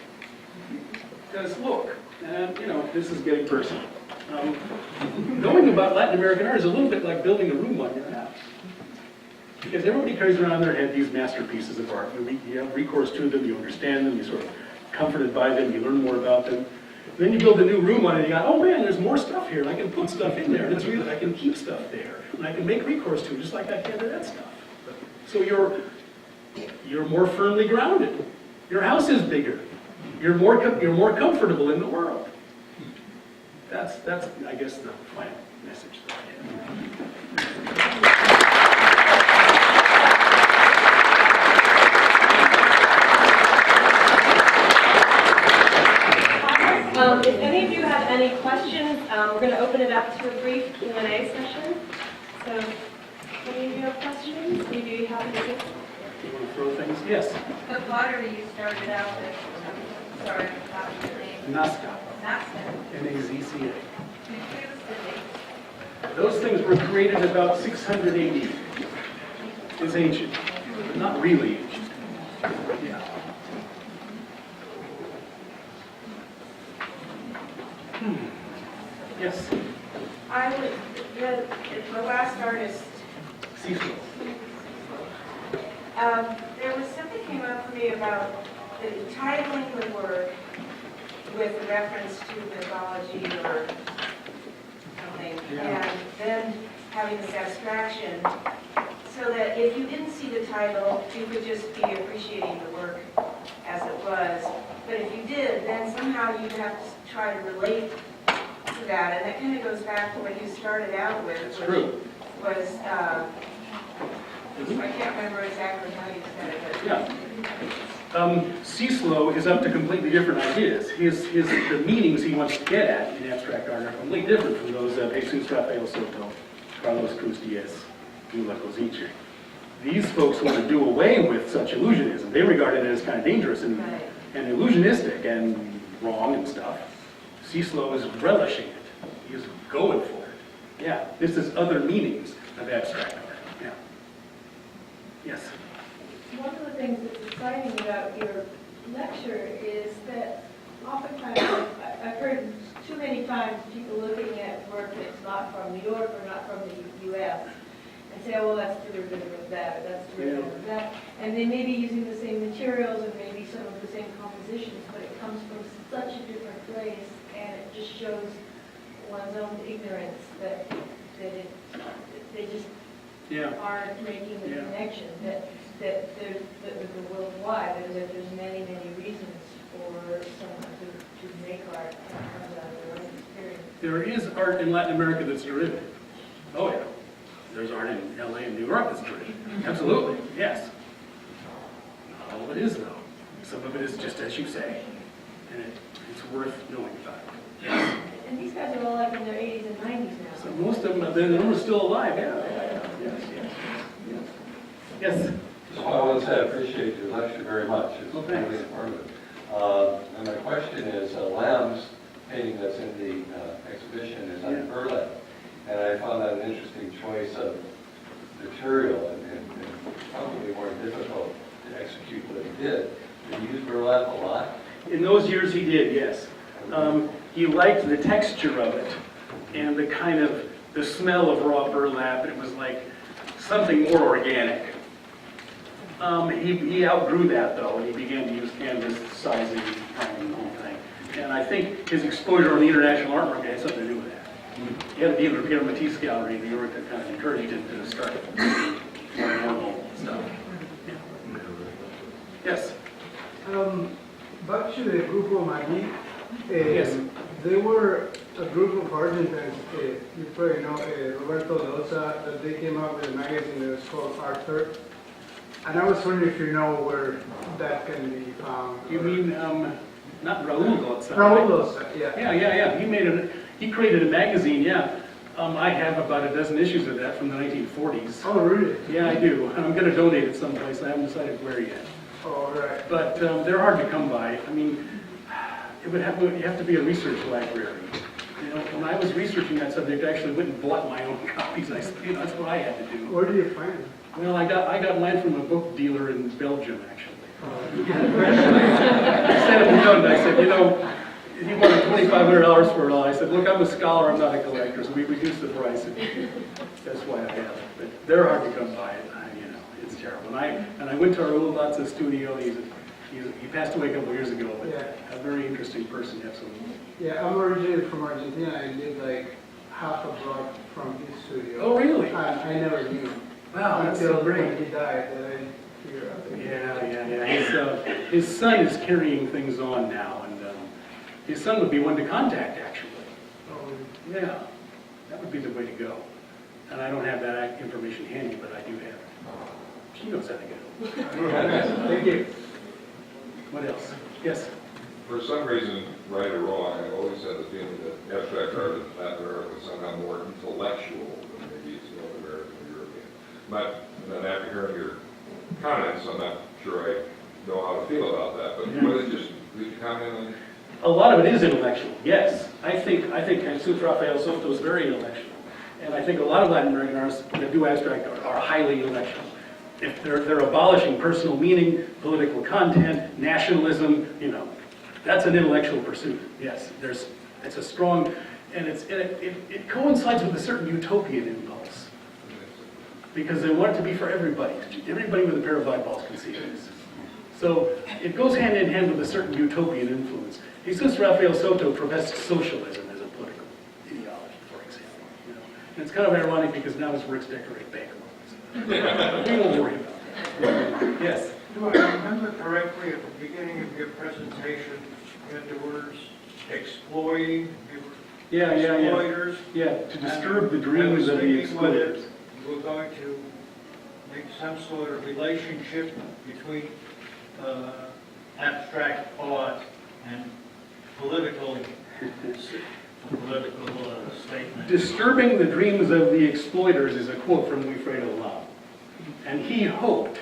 Because look, and this is getting personal. Knowing about Latin American art is a little bit like building a room on your house. Because everybody carries around in their head these masterpieces of art. You have recourse to them, you understand them, you're sort of comforted by them, you learn more about them. And then you build a new room on it, and you go, oh man, there's more stuff here, and I can put stuff in there, and it's real, I can keep stuff there, and I can make recourse to it, just like I can to that stuff. So you're more firmly grounded. Your house is bigger. You're more comfortable in the world. That's I guess the final message that I have. If any of you have any questions, we're going to open it up to a brief Q&A session. So, any of you have questions? Any of you have anything? You want to throw things? Yes. The pottery you started out with, sorry, I forgot your name. Nazca. Nazca. N-A-Z-C-A. Can you give us the date? Those things were created about 600 AD. It's ancient. Not really ancient. Yeah. Yes. The last artist, Szyszlo. there was something came up for me about the titling the work with reference to mythology or something, Yeah. and then having this abstraction, so that if you didn't see the title, you could just be appreciating the work as it was. But if you did, then somehow you'd have to try to relate to that, and that kind of goes back to what you started out with, That's which true. was, I can't remember exactly how you said it, but Yeah. Szyszlo is up to completely different ideas. The meanings he wants to get at in abstract art are completely different from those of Jesus Rafael Soto, Carlos Cruz Diaz, Gyula, Kosice. These folks want to do away with such illusionism. They regard it as kind of dangerous and illusionistic and wrong and stuff. Szyszlo is relishing it. He is going for it. Yeah, this is other meanings of abstract art. Yeah. Yes. One of the things that's exciting about your lecture is that oftentimes I've heard too many times people looking at work that's not from New York or not from the U.S. and say, oh, well, that's derivative of that, or that's derivative of that. And they may be using the same materials and maybe some of the same compositions, but it comes from such a different place, and it just shows one's own ignorance that they just aren't making the connection, that there's the worldwide, that there's many reasons for someone to make art that comes out of their own experience. There is art in Latin America that's derivative. Oh yeah. There's art in LA and New York that's derivative. Absolutely, yes. Not all of it is though. Some of it is just as you say. And it's worth knowing about. Yes. And these guys are all like in their 80s and 90s now. So most of them, they're still alive, yeah. Yes. Yes? Just want to say I appreciate your lecture very much. It's Well, thanks. really informative. And my question is, Lam's painting that's in the exhibition is on burlap. And I found that an interesting choice of material and probably more difficult to execute what he did. Did he use burlap a lot? In those years he did, yes. He liked the texture of it and the kind of, the smell of raw burlap. It was like something more organic. He outgrew that though, and he began to use canvas sizing, priming, the whole thing. And I think his exposure on the international art market had something to do with that. He had to be able to get a Matisse gallery in New York that kind of encouraged him to start more normal stuff. Yeah. Yes? Back to the Grupo Maggi, Yes. they were a group of Argentines, you probably know Roberto Dosa, that they came out with a magazine that was called Arthur. And I was wondering if you know where that can be found. You mean, not Raul Dosa? Raul Dosa, yeah. Yeah. He created a magazine, yeah. I have about a dozen issues of that from the 1940s. Oh, really? Yeah, I do. And I'm going to donate it someplace. I haven't decided where yet. Oh, right. But they're hard to come by. I mean, you have to be a research library. You know, when I was researching that subject, I actually went and bought my own copies. That's what I had to do. Where do you find them? Well, I got mine from a book dealer in Belgium, actually. I sent him note. I said, he wanted $2,500 for it all. I said, look, I'm a scholar, I'm not a collector, so we reduced the price. And that's why I have it. But they're hard to come by. It's terrible. And I went to Raul Dosa's studio. He passed away a couple of years ago, but a very interesting person, absolutely. Yeah, I'm originally from Argentina. I live like half a block from his studio. Oh, really? I never knew. Wow, that's so great. Until he died, that I figured out that Yeah. His son is carrying things on now, and his son would be one to contact, actually. Oh, Yeah, that would be the way to go. And I don't have that information handy, but I do have it. She knows how to get it. thank you. What else? Yes? For some reason, right or wrong, I've always had the feeling that abstract art in Latin America is somehow more intellectual than maybe it's North American or European. And then after hearing your comments, I'm not sure I know how to feel about that, but would you comment on? A lot of it is intellectual, yes. I think Jesus Rafael Soto is very intellectual. And I think a lot of Latin American artists that do abstract art are highly intellectual. If they're abolishing personal meaning, political content, nationalism, that's an intellectual pursuit. Yes, it's a strong, and it coincides with a certain utopian impulse. Because they want it to be for everybody. Everybody with a pair of eyeballs can see this. So it goes hand in hand with a certain utopian influence. Jesus Rafael Soto professed socialism as a political ideology, for example. And it's kind of ironic because now his works decorate bank loans. But we won't worry about that. Yes? Do I remember correctly at the beginning of your presentation, you had the words exploiting, exploiters? Yeah, to disturb the dreams of the exploiters. We're going to make some sort of relationship between abstract art and political statement. Disturbing the dreams of the exploiters is a quote from Wifredo Lam. And he hoped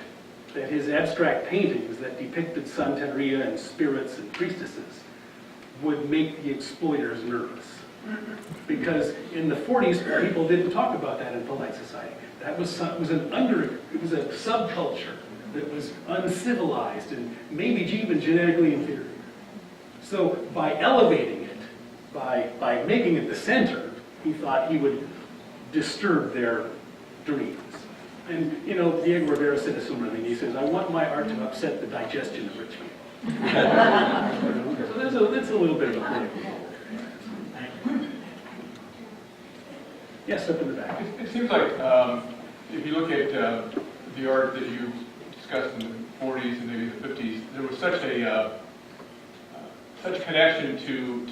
that his abstract paintings that depicted Santeria and spirits and priestesses would make the exploiters nervous. Because in the 40s, people didn't talk about that in polite society. It was a subculture that was uncivilized and maybe even genetically inferior. So by elevating it, by making it the center, he thought he would disturb their dreams. And, Diego Rivera said to someone, he says, I want my art to upset the digestion of rich people. So that's a little bit of a political. Yes, up in the back. It seems like if you look at the art that you discussed in the 40s and maybe the 50s, there was such connection to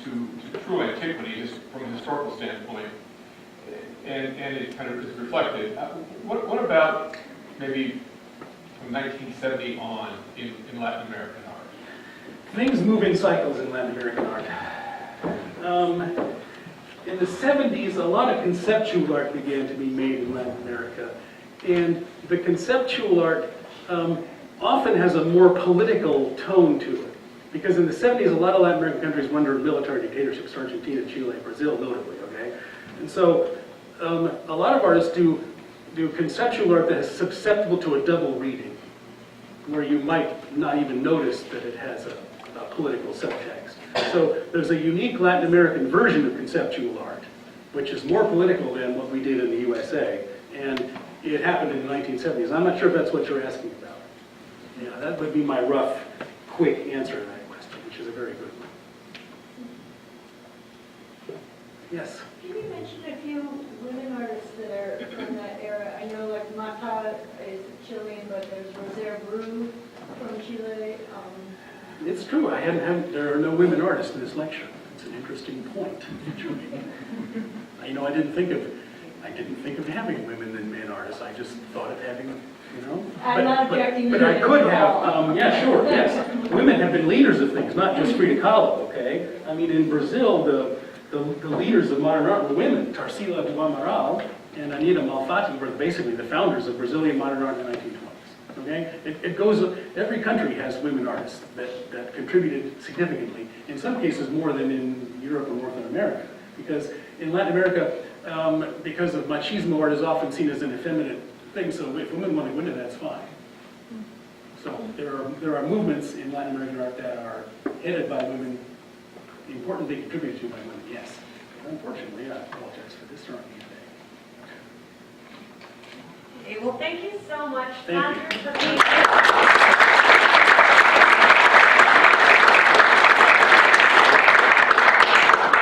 true antiquity just from a historical standpoint, and it kind of is reflected. What about maybe from 1970 on in Latin American art? Things move in cycles in Latin American art. In the 70s, a lot of conceptual art began to be made in Latin America. And the conceptual art often has a more political tone to it. Because in the 70s, a lot of Latin American countries were under military dictatorships, Argentina, Chile, Brazil notably, okay? And so a lot of artists do conceptual art that is susceptible to a double reading, where you might not even notice that it has a political subtext. So there's a unique Latin American version of conceptual art, which is more political than what we did in the USA, and it happened in the 1970s. I'm not sure if that's what you're asking about. Yeah, that would be my rough, quick answer to that question, which is a very good one. Yes? Can you mention a few women artists that are from that era? I know like Mata is Chilean, but there's Rosaire Bru from Chile. It's true. There are no women artists in this lecture. It's an interesting point. I didn't think of having women and men artists. I just thought of having, I'm not objecting to but I that could at have. all. Yeah, sure. Yes, women have been leaders of things, not just Frida Kahlo. Okay. I mean, in Brazil, the leaders of modern art were women. Tarsila do Amaral and Anita Malfatti were basically the founders of Brazilian modern art in the 1920s. Okay? It goes, every country has women artists that contributed significantly, in some cases more than in Europe or North America. Because in Latin America, because of machismo, art is often seen as an effeminate thing, so if women want to go into that, that's fine. So there are movements in Latin American art that are headed by women, importantly contributed to by women, yes. But unfortunately, I apologize for this throwing me today. Okay, well, thank you so much, Thank you. Sandra, for being here.